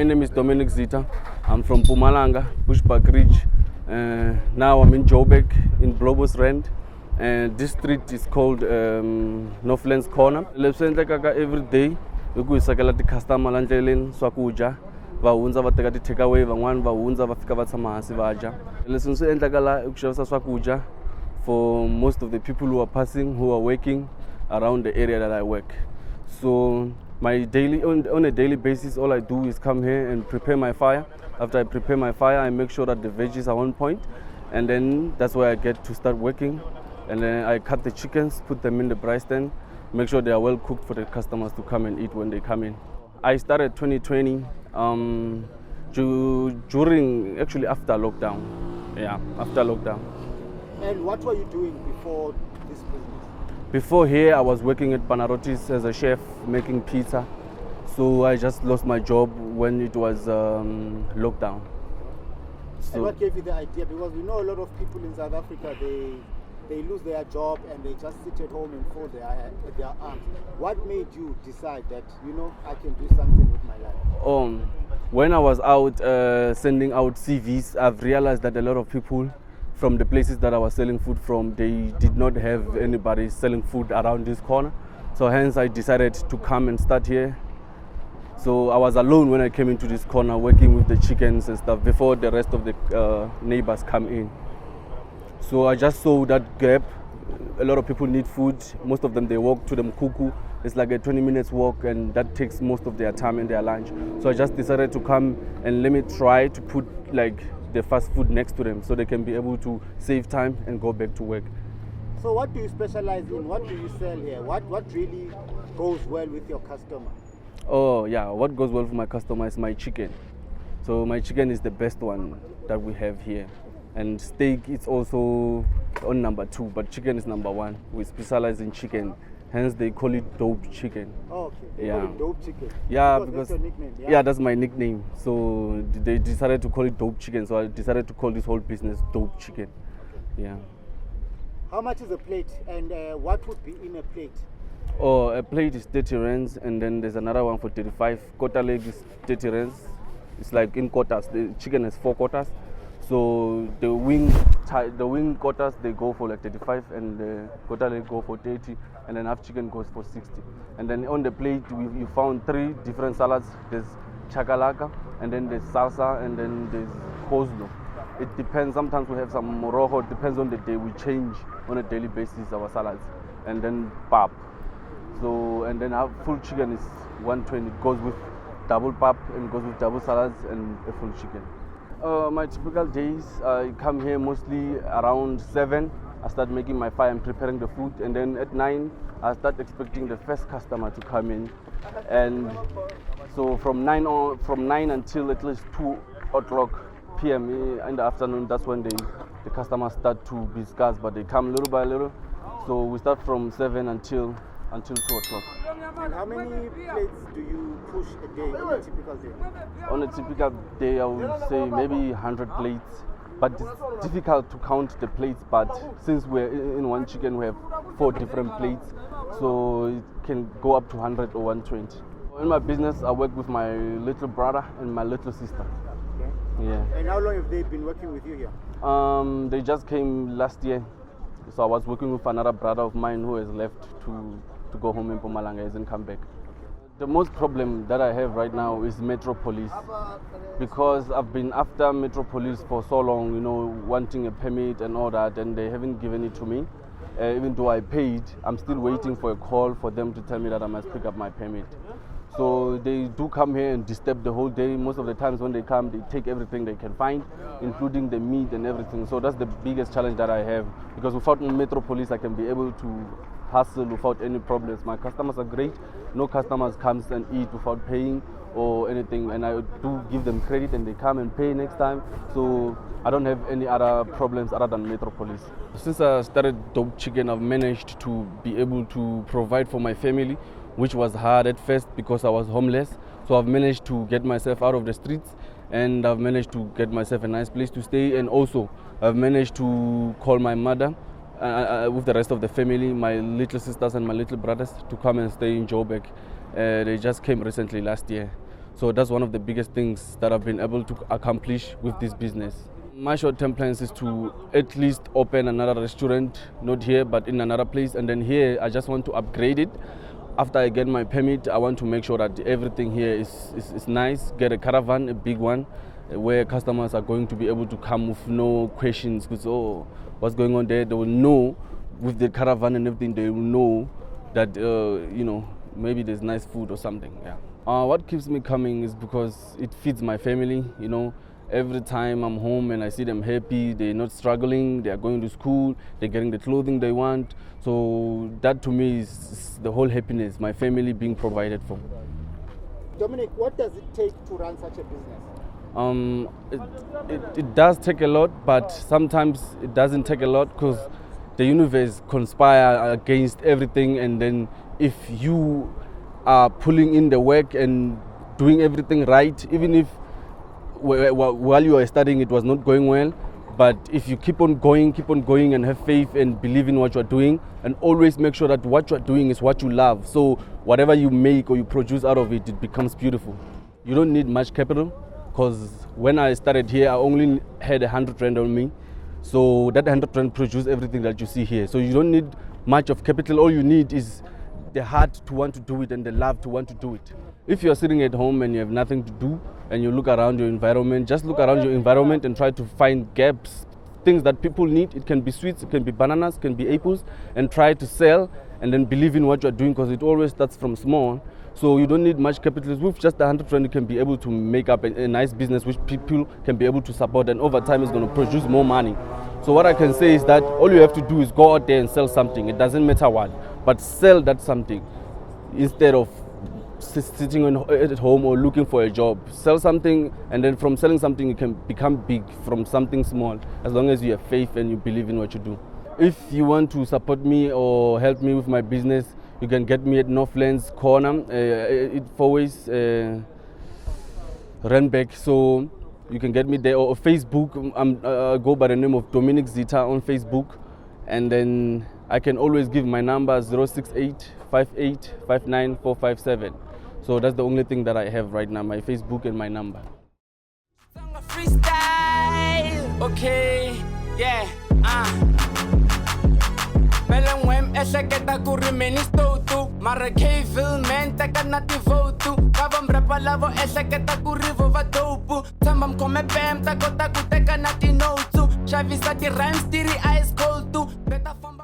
My name is Dominic Zitha. I'm from Mpumalanga, Bushbuck Ridge. Now I'm in Joburg, in Blobosrand. And this street is called Northlands Corner. Every day, we go to the customer landlane, swakudya. Vahundza va teka ti takeaway, van'wana vahundza va fika va tshama hansi va dya. Leswi swi endlaka la I ku xavisa swakudya for most of the people who are passing, who are working around the area that I work. So on a daily basis, all I do is come here and prepare my fire. After I prepare my fire, I make sure that the veggies are on point, and then that's where I get to start working. And then I cut the chickens, put them in the braai stand, make sure they are well cooked for the customers to come and eat when they come in. I started 2020 during, actually after lockdown. Yeah, after lockdown. And what were you doing before this business? Before here, I was working at Panarottis as a chef, making pizza. So I just lost my job when it was lockdown. So and what gave you the idea? Because we know a lot of people in South Africa, they lose their job and they just sit at home and fold their arms. What made you decide that, I can do something with my life? When I was out sending out CVs, I've realized that a lot of people from the places that I was selling food from, they did not have anybody selling food around this corner. So hence I decided to come and start here. So I was alone when I came into this corner working with the chickens and stuff before the rest of the neighbors come in. So I just saw that gap. A lot of people need food. Most of them, they walk to the Mkuku. It's like a 20 minutes walk, and that takes most of their time and their lunch. So I just decided to come and let me try to put like the fast food next to them so they can be able to save time and go back to work. So what do you specialize in? What do you sell here? What really goes well with your customer? Oh yeah, what goes well for my customer is my chicken. So my chicken is the best one that we have here. And steak is also on number 2, but chicken is number 1. We specialize in chicken, hence they call it dope chicken. Oh, okay. They call it dope chicken. Yeah, because that's your nickname. Yeah, that's my nickname. So they decided to call it dope chicken, so I decided to call this whole business dope chicken. Okay. Yeah. How much is a plate, and what would be in a plate? Oh, a plate is 30 rands, and then there's another one for 35. Quarter leg is 30 rands. It's like in quarters. The chicken has 4 quarters. So the wing quarters, they go for like 35, and the quarter leg go for 30, and then half chicken goes for 60. And then on the plate, you found 3 different salads. There's chakalaka, and then there's salsa, and then there's coleslaw. It depends. Sometimes we have some morojo. It depends on the day. We change on a daily basis our salads, and then pap. So and then our full chicken is 120. It goes with double pap and goes with double salads and a full chicken. My typical days, I come here mostly around 7. I start making my fire and preparing the food, and then at 9, I start expecting the first customer to come in. And so from 9 until at least 2 o'clock p.m. in the afternoon, that's when the customers start to be scarce, but they come little by little. So we start from 7 until 2 o'clock. And how many plates do you push a day on a typical day? On a typical day, I would say maybe 100 plates. But it's difficult to count the plates, but since we're in one chicken, we have 4 different plates. So it can go up to 100 or 120. In my business, I work with my little brother and my little sister. Okay. Yeah. And how long have they been working with you here? They just came last year. So I was working with another brother of mine who has left to go home in Mpumalanga, hasn't come back. The most problem that I have right now is Metro Police, because I've been after Metro Police for so long, wanting a permit and all that, and they haven't given it to me. Even though I paid, I'm still waiting for a call for them to tell me that I must pick up my permit. So they do come here and disturb the whole day. Most of the times when they come, they take everything they can find, including the meat and everything. So that's the biggest challenge that I have, because without Metro Police, I can be able to hustle without any problems. My customers are great. No customers comes and eat without paying or anything, and I do give them credit and they come and pay next time. So I don't have any other problems other than Metro Police. Since I started Dope Chicken, I've managed to be able to provide for my family, which was hard at first because I was homeless. So I've managed to get myself out of the streets, and I've managed to get myself a nice place to stay, and also I've managed to call my mother with the rest of the family, my little sisters and my little brothers, to come and stay in Joburg. They just came recently last year. So that's one of the biggest things that I've been able to accomplish with this business. My short-term plans is to at least open another restaurant, not here but in another place, and then here I just want to upgrade it. After I get my permit, I want to make sure that everything here is nice, get a caravan, a big one, where customers are going to be able to come with no questions, because, oh, what's going on there? They will know with the caravan and everything, they will know that, maybe there's nice food or something, yeah. What keeps me coming is because it feeds my family, Every time I'm home and I see them happy, they're not struggling, they're going to school, they're getting the clothing they want. So that to me is the whole happiness, my family being provided for. Dominic, what does it take to run such a business? It does take a lot, but sometimes it doesn't take a lot because the universe conspires against everything, and then if you are pulling in the work and doing everything right, even if while you are studying it was not going well, but if you keep on going and have faith and believe in what you are doing, and always make sure that what you are doing is what you love, so whatever you make or you produce out of it, it becomes beautiful. You don't need much capital, because when I started here I only had 100 rand on me, so that 100 rand produced everything that you see here. So you don't need much of capital, all you need is the heart to want to do it and the love to want to do it. If you're sitting at home and you have nothing to do and you look around your environment, just look around your environment and try to find gaps, things that people need. It can be sweets, it can be bananas, it can be apples, and try to sell and then believe in what you're doing, because it always starts from small. So you don't need much capital. With just 100 rand you can be able to make up a nice business which people can be able to support, and over time it's going to produce more money. So what I can say is that all you have to do is go out there and sell something. It doesn't matter what, but sell that something instead of sitting at home or looking for a job. Sell something, and then from selling something you can become big from something small, as long as you have faith and you believe in what you do. If you want to support me or help me with my business, you can get me at Northlands Corner, it always Randbeck. So you can get me there, or Facebook. I go by the name of Dominic Zitha on Facebook, and then I can always give my number 068-5859-457. So that's the only thing that I have right now, my Facebook and my number. Freestyle, okay, yeah, Belangwem eseketa kuri ministotu Mara K-Ville man taka nati votu Kavam rapa lavo eseketa kuri vova dopu Tambam kome bam tako taku teka nati notu Shavisa ti rhymes tiri ice cold tu Beta famba